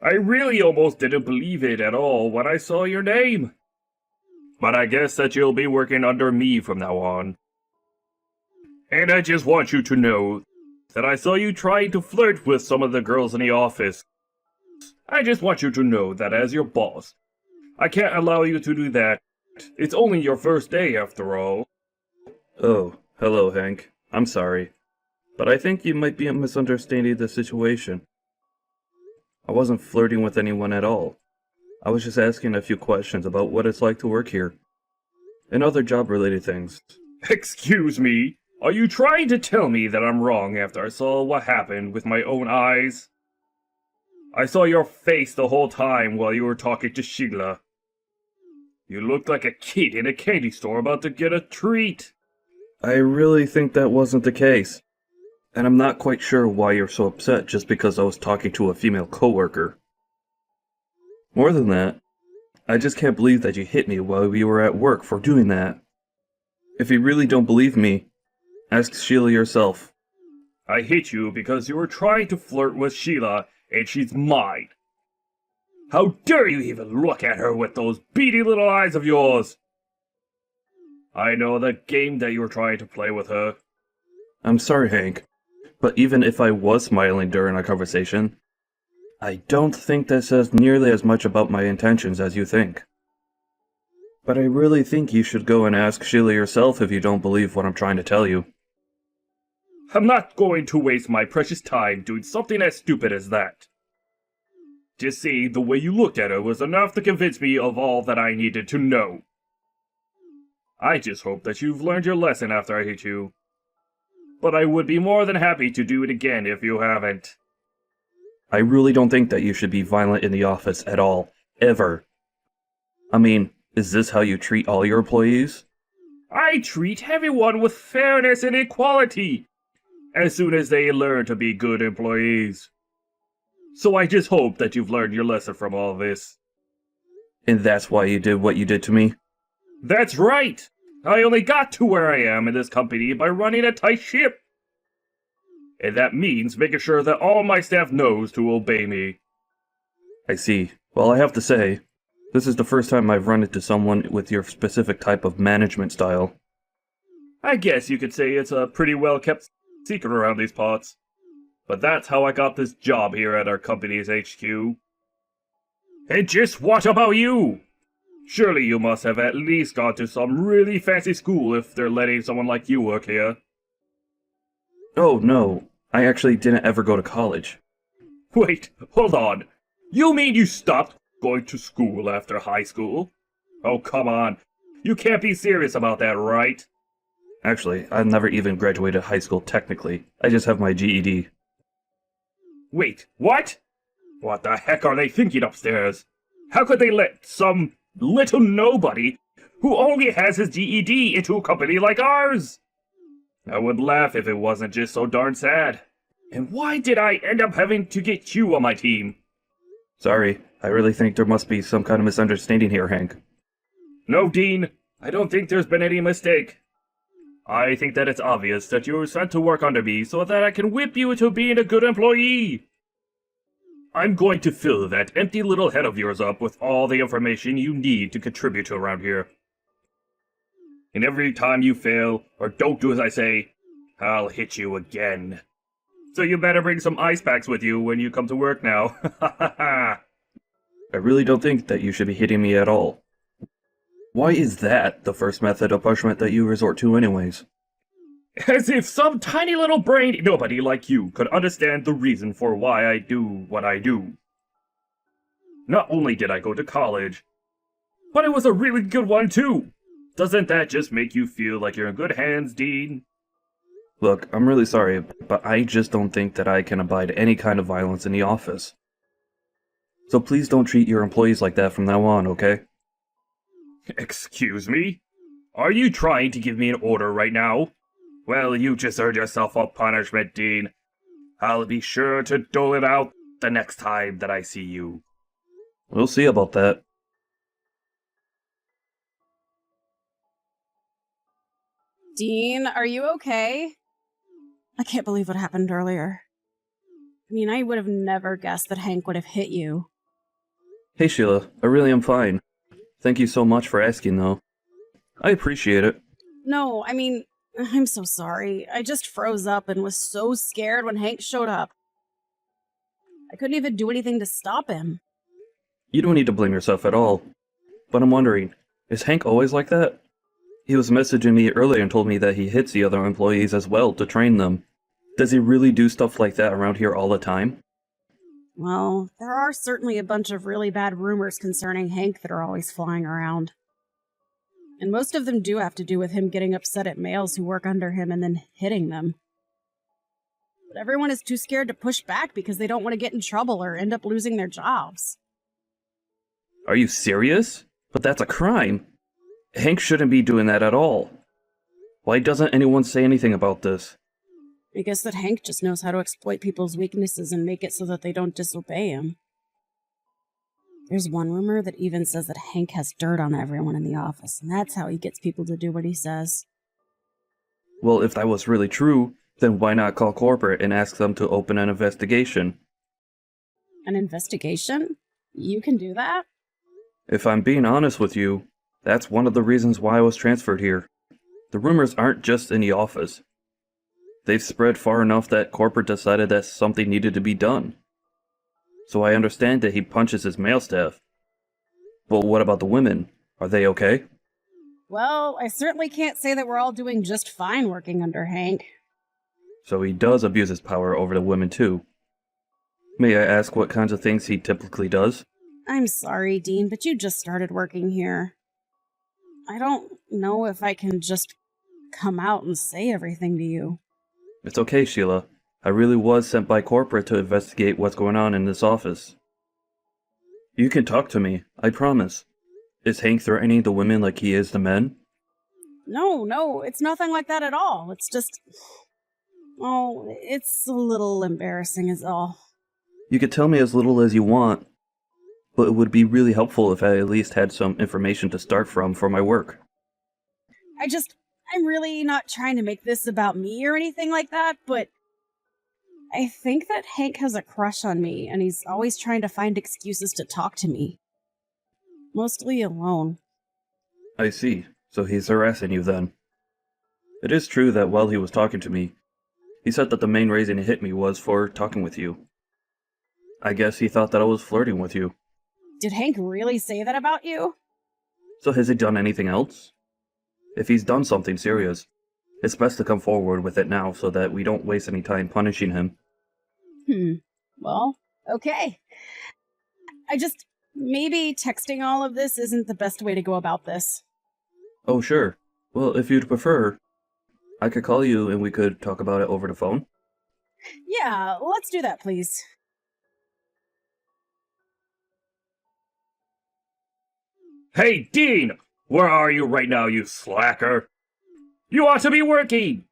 I really almost didn't believe it at all when I saw your name. But I guess that you'll be working under me from now on. And I just want you to know that I saw you trying to flirt with some of the girls in the office. I just want you to know that as your boss, I can't allow you to do that. It's only your first day after all. Oh, hello, Hank. I'm sorry. But I think you might be misunderstanding the situation. I wasn't flirting with anyone at all. I was just asking a few questions about what it's like to work here. And other job-related things. Excuse me? Are you trying to tell me that I'm wrong after I saw what happened with my own eyes? I saw your face the whole time while you were talking to Sheila. You looked like a kid in a candy store about to get a treat. I really think that wasn't the case. And I'm not quite sure why you're so upset just because I was talking to a female coworker. More than that, I just can't believe that you hit me while we were at work for doing that. If you really don't believe me, ask Sheila yourself. I hit you because you were trying to flirt with Sheila, and she's mine. How dare you even look at her with those beady little eyes of yours? I know the game that you were trying to play with her. I'm sorry, Hank, but even if I was smiling during our conversation, I don't think that says nearly as much about my intentions as you think. But I really think you should go and ask Sheila yourself if you don't believe what I'm trying to tell you. I'm not going to waste my precious time doing something as stupid as that. Just see, the way you looked at her was enough to convince me of all that I needed to know. I just hope that you've learned your lesson after I hit you. But I would be more than happy to do it again if you haven't. I really don't think that you should be violent in the office at all, ever. I mean, is this how you treat all your employees? I treat everyone with fairness and equality, as soon as they learn to be good employees. So I just hope that you've learned your lesson from all this. And that's why you did what you did to me? That's right! I only got to where I am in this company by running a tight ship. And that means making sure that all my staff knows to obey me. I see. Well, I have to say, this is the first time I've run into someone with your specific type of management style. I guess you could say it's a pretty well-kept secret around these parts. But that's how I got this job here at our company's HQ. And just what about you? Surely you must have at least gone to some really fancy school if they're letting someone like you work here. Oh, no. I actually didn't ever go to college. Wait, hold on. You mean you stopped going to school after high school? Oh, come on. You can't be serious about that, right? Actually, I've never even graduated high school technically. I just have my GED. Wait, what? What the heck are they thinking upstairs? How could they let some little nobody who only has his GED into a company like ours? I would laugh if it wasn't just so darn sad. And why did I end up having to get you on my team? Sorry, I really think there must be some kind of misunderstanding here, Hank. No, Dean, I don't think there's been any mistake. I think that it's obvious that you were sent to work under me so that I can whip you into being a good employee. I'm going to fill that empty little head of yours up with all the information you need to contribute to around here. And every time you fail, or don't do as I say, I'll hit you again. So you better bring some ice packs with you when you come to work now. I really don't think that you should be hitting me at all. Why is that the first method of punishment that you resort to anyways? As if some tiny little brain nobody like you could understand the reason for why I do what I do. Not only did I go to college, but it was a really good one too. Doesn't that just make you feel like you're in good hands, Dean? Look, I'm really sorry, but I just don't think that I can abide any kind of violence in the office. So please don't treat your employees like that from now on, okay? Excuse me? Are you trying to give me an order right now? Well, you just earned yourself a punishment, Dean. I'll be sure to dole it out the next time that I see you. We'll see about that. Dean, are you okay? I can't believe what happened earlier. I mean, I would have never guessed that Hank would have hit you. Hey Sheila, I really am fine. Thank you so much for asking though. I appreciate it. No, I mean, I'm so sorry. I just froze up and was so scared when Hank showed up. I couldn't even do anything to stop him. You don't need to blame yourself at all. But I'm wondering, is Hank always like that? He was messaging me earlier and told me that he hits the other employees as well to train them. Does he really do stuff like that around here all the time? Well, there are certainly a bunch of really bad rumors concerning Hank that are always flying around. And most of them do have to do with him getting upset at males who work under him and then hitting them. But everyone is too scared to push back because they don't want to get in trouble or end up losing their jobs. Are you serious? But that's a crime. Hank shouldn't be doing that at all. Why doesn't anyone say anything about this? I guess that Hank just knows how to exploit people's weaknesses and make it so that they don't disobey him. There's one rumor that even says that Hank has dirt on everyone in the office, and that's how he gets people to do what he says. Well, if that was really true, then why not call corporate and ask them to open an investigation? An investigation? You can do that? If I'm being honest with you, that's one of the reasons why I was transferred here. The rumors aren't just in the office. They've spread far enough that corporate decided that something needed to be done. So I understand that he punches his male staff. But what about the women? Are they okay? Well, I certainly can't say that we're all doing just fine working under Hank. So he does abuse his power over the women too. May I ask what kinds of things he typically does? I'm sorry, Dean, but you just started working here. I don't know if I can just come out and say everything to you. It's okay, Sheila. I really was sent by corporate to investigate what's going on in this office. You can talk to me, I promise. Is Hank threatening the women like he is the men? No, it's nothing like that at all. It's just... Oh, it's a little embarrassing is all. You could tell me as little as you want, but it would be really helpful if I at least had some information to start from for my work. I'm really not trying to make this about me or anything like that, but I think that Hank has a crush on me, and he's always trying to find excuses to talk to me. Mostly alone. I see. So he's harassing you then. It is true that while he was talking to me, he said that the main reason he hit me was for talking with you. I guess he thought that I was flirting with you. Did Hank really say that about you? So has he done anything else? If he's done something serious, it's best to come forward with it now so that we don't waste any time punishing him. Well, okay. Maybe texting all of this isn't the best way to go about this. Oh, sure. Well, if you'd prefer, I could call you and we could talk about it over the phone. Yeah, let's do that, please. Hey, Dean! Where are you right now, you slacker? You ought to be working!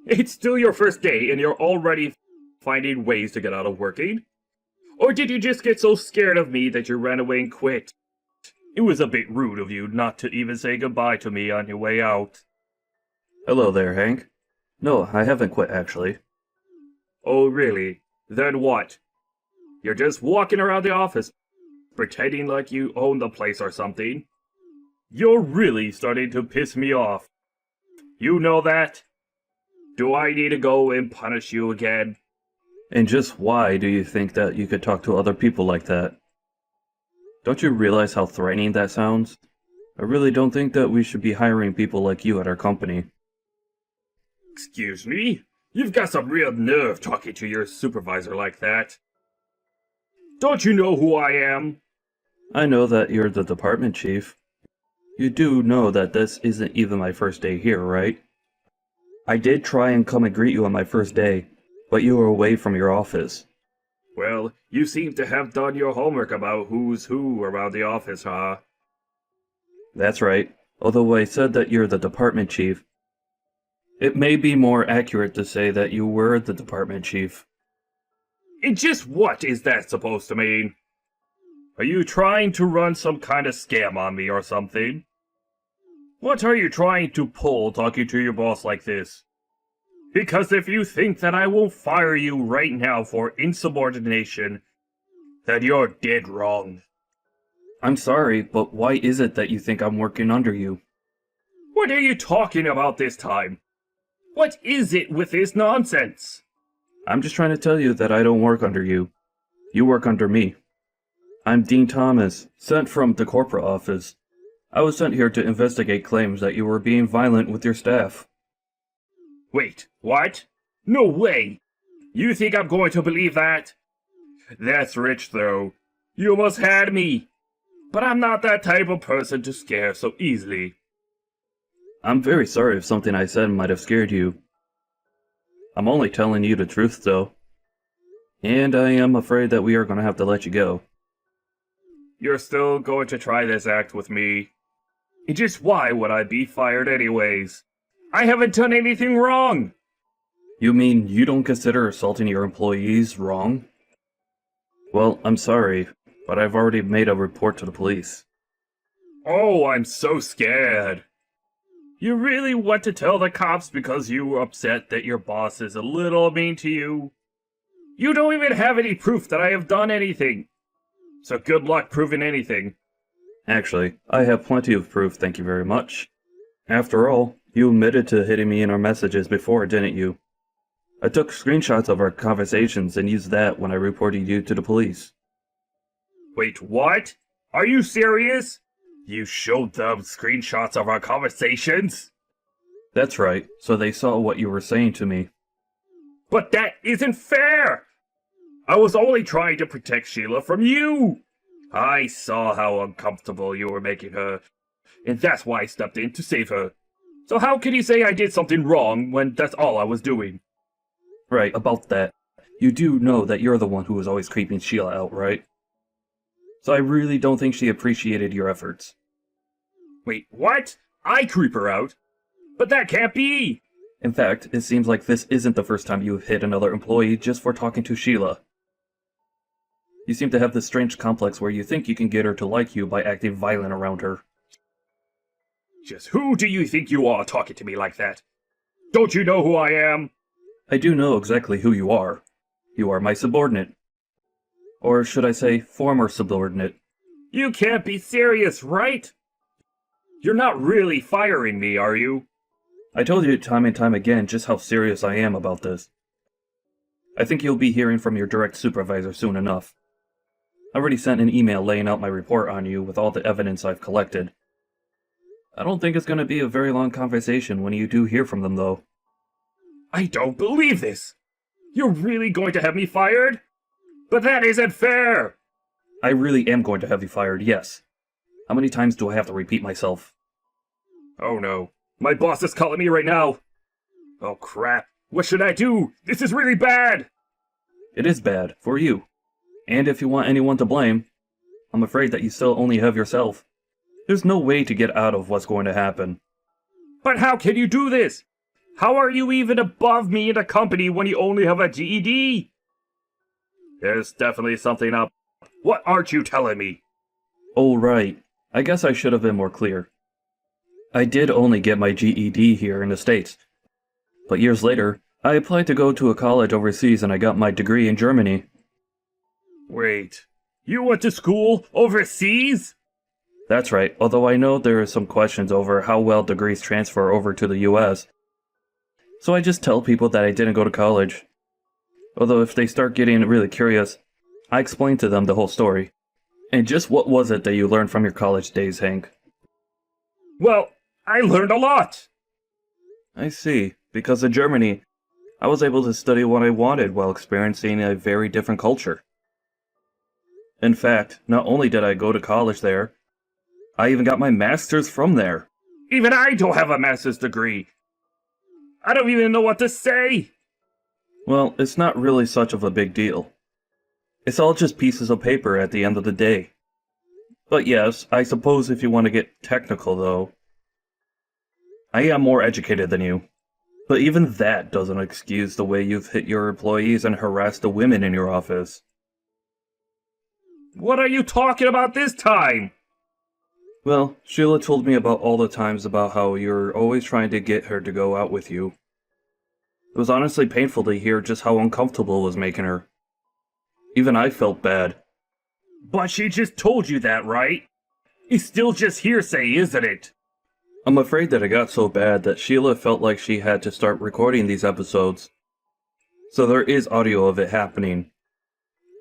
It's still your first day and you're already finding ways to get out of working? Or did you just get so scared of me that you ran away and quit? It was a bit rude of you not to even say goodbye to me on your way out. Hello there, Hank. No, I haven't quit, actually. Oh, really? Then what? You're just walking around the office, pretending like you own the place or something. You're really starting to piss me off. You know that? Do I need to go and punish you again? And just why do you think that you could talk to other people like that? Don't you realize how threatening that sounds? I really don't think that we should be hiring people like you at our company. Excuse me? You've got some real nerve talking to your supervisor like that. Don't you know who I am? I know that you're the department chief. You do know that this isn't even my first day here, right? I did try and come and greet you on my first day, but you were away from your office. Well, you seem to have done your homework about who's who around the office, huh? That's right. Although I said that you're the department chief, it may be more accurate to say that you were the department chief. And just what is that supposed to mean? Are you trying to run some kind of scam on me or something? What are you trying to pull talking to your boss like this? Because if you think that I won't fire you right now for insubordination, then you're dead wrong. I'm sorry, but why is it that you think I'm working under you? What are you talking about this time? What is it with this nonsense? I'm just trying to tell you that I don't work under you. You work under me. I'm Dean Thomas, sent from the corporate office. I was sent here to investigate claims that you were being violent with your staff. Wait, what? No way! You think I'm going to believe that? That's rich, though. You almost had me. But I'm not that type of person to scare so easily. I'm very sorry if something I said might have scared you. I'm only telling you the truth, though. And I am afraid that we are going to have to let you go. You're still going to try this act with me? And just why would I be fired anyways? I haven't done anything wrong! You mean you don't consider assaulting your employees wrong? Well, I'm sorry, but I've already made a report to the police. Oh, I'm so scared. You really want to tell the cops because you were upset that your boss is a little mean to you? You don't even have any proof that I have done anything. So good luck proving anything. Actually, I have plenty of proof, thank you very much. After all, you admitted to hitting me in our messages before, didn't you? I took screenshots of our conversations and used that when I reported you to the police. Wait, what? Are you serious? You showed them screenshots of our conversations? That's right, so they saw what you were saying to me. But that isn't fair! I was only trying to protect Sheila from you! I saw how uncomfortable you were making her, and that's why I stepped in to save her. So how can you say I did something wrong when that's all I was doing? Right, about that. You do know that you're the one who was always creeping Sheila out, right? So I really don't think she appreciated your efforts. Wait, what? I creep her out? But that can't be! In fact, it seems like this isn't the first time you've hit another employee just for talking to Sheila. You seem to have this strange complex where you think you can get her to like you by acting violent around her. Just who do you think you are talking to me like that? Don't you know who I am? I do know exactly who you are. You are my subordinate. Or should I say, former subordinate. You can't be serious, right? You're not really firing me, are you? I told you time and time again just how serious I am about this. I think you'll be hearing from your direct supervisor soon enough. I already sent an email laying out my report on you with all the evidence I've collected. I don't think it's going to be a very long conversation when you do hear from them, though. I don't believe this! You're really going to have me fired? But that isn't fair! I really am going to have you fired, yes. How many times do I have to repeat myself? Oh no. My boss is calling me right now! Oh crap. What should I do? This is really bad! It is bad, for you. And if you want anyone to blame, I'm afraid that you still only have yourself. There's no way to get out of what's going to happen. But how can you do this? How are you even above me in the company when you only have a GED? There's definitely something up. What aren't you telling me? Oh, right. I guess I should have been more clear. I did only get my GED here in the States. But years later, I applied to go to a college overseas and I got my degree in Germany. Wait, you went to school overseas? That's right, although I know there are some questions over how well degrees transfer over to the US. So I just tell people that I didn't go to college. Although if they start getting really curious, I explain to them the whole story. And just what was it that you learned from your college days, Hank? Well, I learned a lot! I see, because in Germany, I was able to study what I wanted while experiencing a very different culture. In fact, not only did I go to college there, I even got my master's from there. Even I don't have a master's degree! I don't even know what to say! Well, it's not really such of a big deal. It's all just pieces of paper at the end of the day. But yes, I suppose if you want to get technical though, I am more educated than you. But even that doesn't excuse the way you've hit your employees and harassed the women in your office. What are you talking about this time? Well, Sheila told me about all the times about how you're always trying to get her to go out with you. It was honestly painful to hear just how uncomfortable it was making her. Even I felt bad. But she just told you that, right? It's still just hearsay, isn't it? I'm afraid that it got so bad that Sheila felt like she had to start recording these episodes. So there is audio of it happening.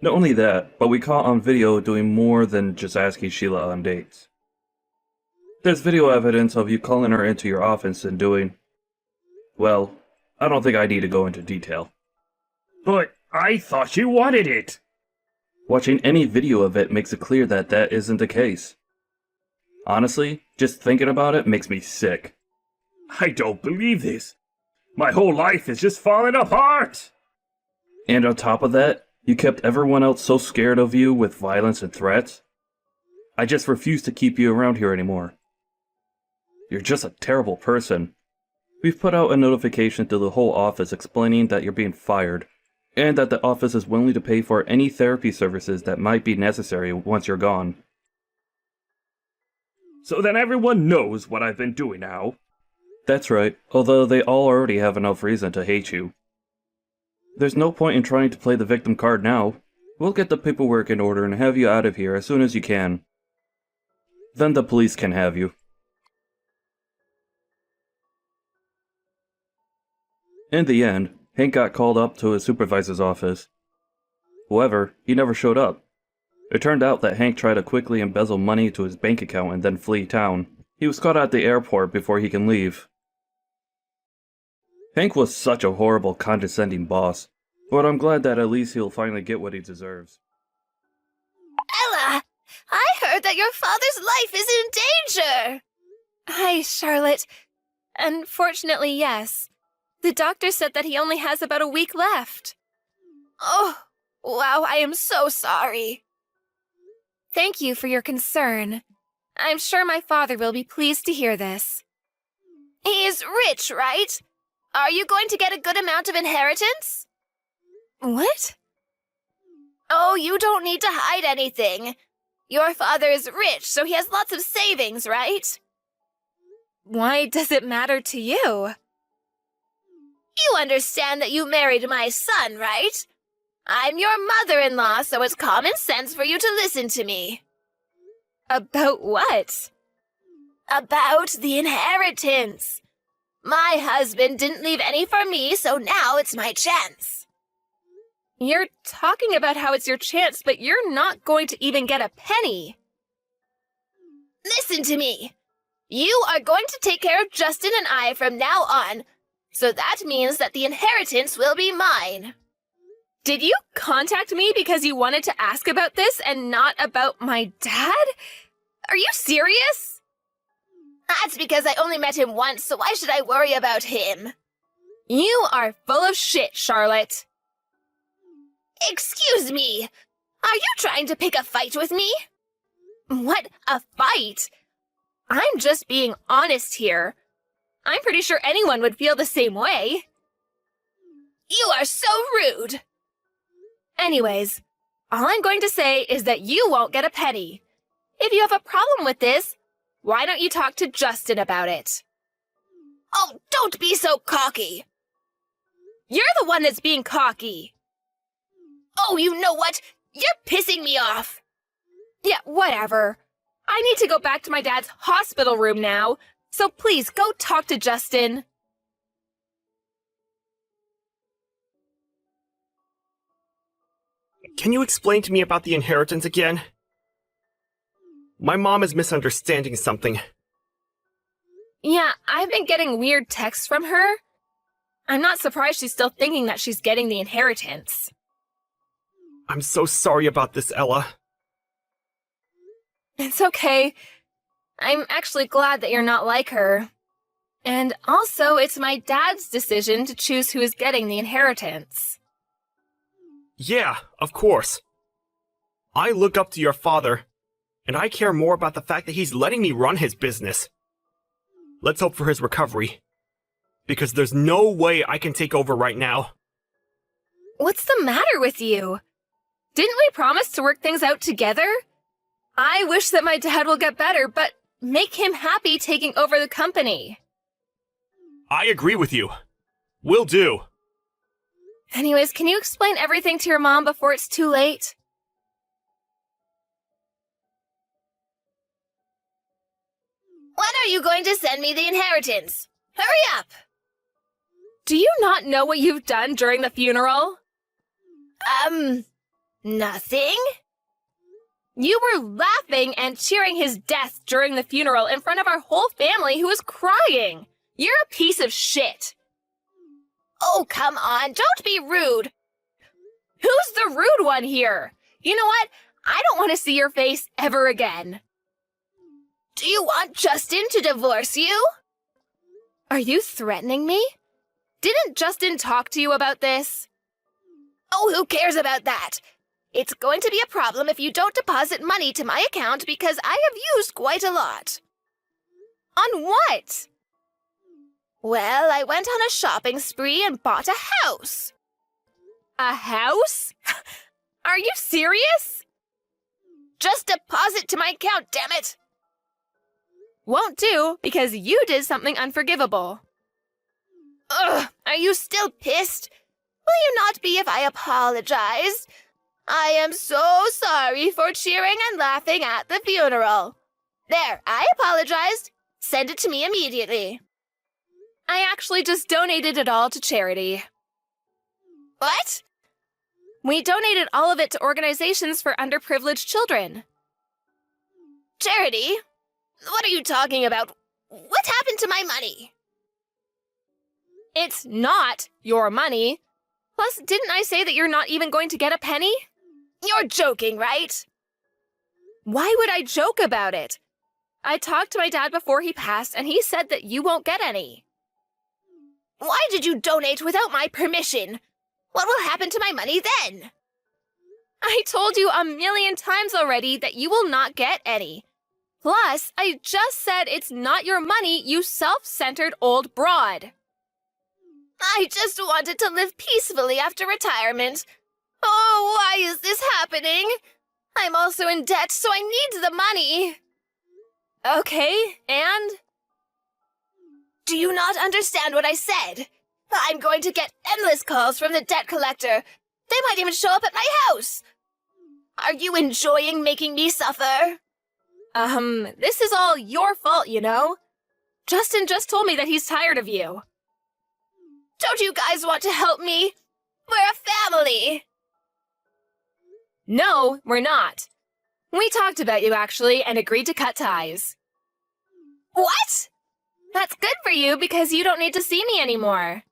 Not only that, but we caught on video doing more than just asking Sheila on dates. There's video evidence of you calling her into your office and doing... Well, I don't think I need to go into detail. But I thought you wanted it! Watching any video of it makes it clear that that isn't the case. Honestly, just thinking about it makes me sick. I don't believe this. My whole life is just falling apart! And on top of that, you kept everyone else so scared of you with violence and threats. I just refuse to keep you around here anymore. You're just a terrible person. We've put out a notification to the whole office explaining that you're being fired, and that the office is willing to pay for any therapy services that might be necessary once you're gone. So then everyone knows what I've been doing now. That's right, although they all already have enough reason to hate you. There's no point in trying to play the victim card now. We'll get the paperwork in order and have you out of here as soon as you can. Then the police can have you. In the end, Hank got called up to his supervisor's office. However, he never showed up. It turned out that Hank tried to quickly embezzle money to his bank account and then flee town. He was caught at the airport before he can leave. Hank was such a horrible, condescending boss, but I'm glad that at least he'll finally get what he deserves. Ella, I heard that your father's life is in danger. Hi, Charlotte. Unfortunately, yes. The doctor said that he only has about a week left. Oh, wow, I am so sorry. Thank you for your concern. I'm sure my father will be pleased to hear this. He is rich, right? Are you going to get a good amount of inheritance? What? Oh, you don't need to hide anything. Your father is rich, so he has lots of savings, right? Why does it matter to you? You understand that you married my son, right? I'm your mother-in-law, so it's common sense for you to listen to me. About what? About the inheritance. My husband didn't leave any for me, so now it's my chance. You're talking about how it's your chance, but you're not going to even get a penny. Listen to me. You are going to take care of Justin and I from now on, so that means that the inheritance will be mine. Did you contact me because you wanted to ask about this and not about my dad? Are you serious? That's because I only met him once, so why should I worry about him? You are full of shit, Charlotte. Excuse me. Are you trying to pick a fight with me? What, a fight? I'm just being honest here. I'm pretty sure anyone would feel the same way. You are so rude. Anyways, all I'm going to say is that you won't get a penny. If you have a problem with this, why don't you talk to Justin about it? Oh, don't be so cocky. You're the one that's being cocky. Oh, you know what? You're pissing me off. Yeah, whatever. I need to go back to my dad's hospital room now, so please go talk to Justin. Can you explain to me about the inheritance again? My mom is misunderstanding something. Yeah, I've been getting weird texts from her. I'm not surprised she's still thinking that she's getting the inheritance. I'm so sorry about this, Ella. It's okay. I'm actually glad that you're not like her. And also, it's my dad's decision to choose who is getting the inheritance. Yeah, of course. I look up to your father, and I care more about the fact that he's letting me run his business. Let's hope for his recovery. Because there's no way I can take over right now. What's the matter with you? Didn't we promise to work things out together? I wish that my dad will get better, but make him happy taking over the company. I agree with you. Will do. Anyways, can you explain everything to your mom before it's too late? are you going to send me the inheritance? Hurry up! Do you not know what you've done during the funeral? Nothing? You were laughing and cheering his death during the funeral in front of our whole family who was crying. You're a piece of shit. Oh, come on, don't be rude. Who's the rude one here? You know what? I don't want to see your face ever again. Do you want Justin to divorce you? Are you threatening me? Didn't Justin talk to you about this? Oh, who cares about that? It's going to be a problem if you don't deposit money to my account because I have used quite a lot. On what? Well, I went on a shopping spree and bought a house. A house? Are you serious? Just deposit to my account, damn it! Won't do, because you did something unforgivable. Ugh, are you still pissed? Will you not be if I apologize? I am so sorry for cheering and laughing at the funeral. There, I apologized. Send it to me immediately. I actually just donated it all to charity. What? We donated all of it to organizations for underprivileged children. Charity? What are you talking about? What happened to my money? It's not your money. Plus, didn't I say that you're not even going to get a penny? You're joking, right? Why would I joke about it? I talked to my dad before he passed, and he said that you won't get any. Why did you donate without my permission? What will happen to my money then? I told you 1,000,000 times already that you will not get any. Plus, I just said it's not your money, you self-centered old broad. I just wanted to live peacefully after retirement. Oh, why is this happening? I'm also in debt, so I need the money. Okay, and? Do you not understand what I said? I'm going to get endless calls from the debt collector. They might even show up at my house. Are you enjoying making me suffer? This is all your fault, you know. Justin just told me that he's tired of you. Don't you guys want to help me? We're a family. No, we're not. We talked about you, actually, and agreed to cut ties. What? That's good for you because you don't need to see me anymore.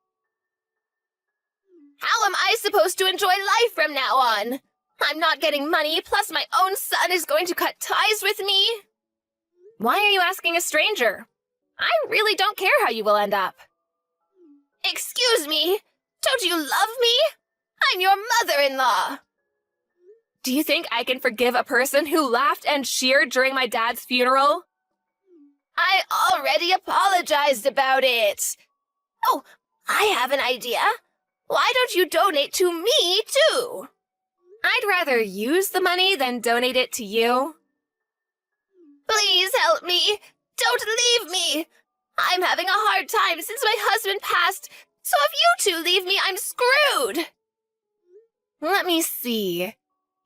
How am I supposed to enjoy life from now on? I'm not getting money, plus my own son is going to cut ties with me. Why are you asking a stranger? I really don't care how you will end up. Excuse me, don't you love me? I'm your mother-in-law. Do you think I can forgive a person who laughed and cheered during my dad's funeral? I already apologized about it. Oh, I have an idea. Why don't you donate to me, too? I'd rather use the money than donate it to you. Please help me. Don't leave me. I'm having a hard time since my husband passed, so if you two leave me, I'm screwed. Let me see.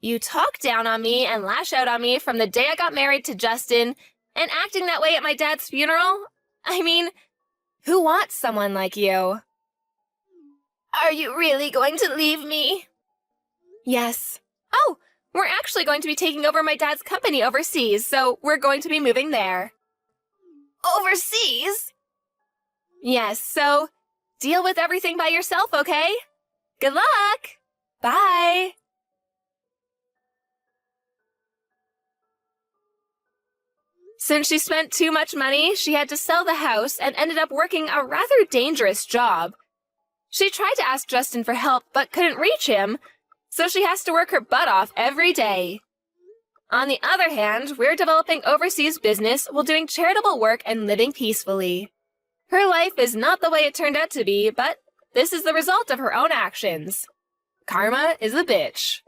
You talk down on me and lash out on me from the day I got married to Justin, and acting that way at my dad's funeral? I mean, who wants someone like you? Are you really going to leave me? Yes. Oh, we're actually going to be taking over my dad's company overseas, so we're going to be moving there. Overseas? Yes, so deal with everything by yourself, okay? Good luck! Bye! Since she spent too much money, she had to sell the house and ended up working a rather dangerous job. She tried to ask Justin for help but couldn't reach him, so she has to work her butt off every day. On the other hand, we're developing overseas business while doing charitable work and living peacefully. Her life is not the way it turned out to be, but this is the result of her own actions. Karma is a bitch.